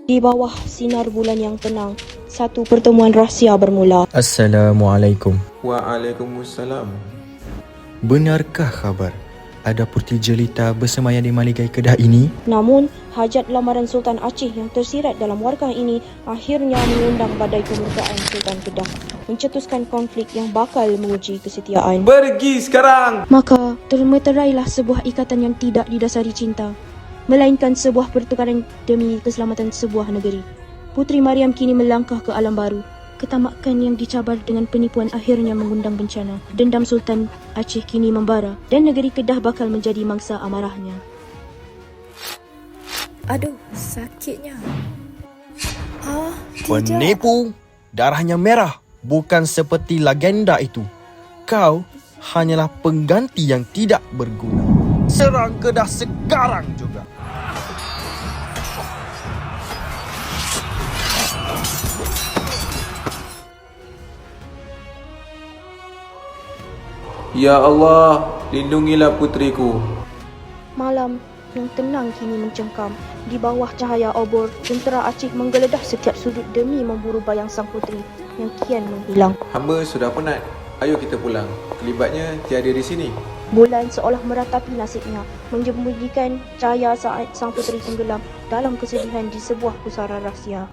Di bawah sinar bulan yang tenang, satu pertemuan rahsia bermula. Assalamualaikum. Waalaikumsalam. Benarkah khabar ada puteri jelita bersemayam di Maligai Kedah ini? Namun, hajat lamaran Sultan Aceh yang tersirat dalam warkah ini akhirnya mengundang badai kemurkaan Sultan Kedah, mencetuskan konflik yang bakal menguji kesetiaan. Pergi sekarang! Maka termeterailah sebuah ikatan yang tidak didasari cinta, melainkan sebuah pertukaran demi keselamatan sebuah negeri. Puteri Mariam kini melangkah ke alam baru. Ketamakan yang dicabar dengan penipuan akhirnya mengundang bencana. Dendam Sultan Aceh kini membara dan negeri Kedah bakal menjadi mangsa amarahnya. Aduh, sakitnya. Tidak. Penipu! Darahnya merah, bukan seperti legenda itu. Kau hanyalah pengganti yang tidak berguna. Serang Kedah sekarang juga. Ya Allah, lindungilah puteriku. Malam yang tenang kini mencengkam. Di bawah cahaya obor, tentera Aceh menggeledah setiap sudut demi memburu bayang sang puteri yang kian menghilang. Hamba sudah penat. Ayo kita pulang. Kelibatnya tiada di sini. Bulan seolah meratapi nasibnya, menyembunyikan cahaya saat sang puteri tenggelam dalam kesedihan di sebuah pusara rahsia.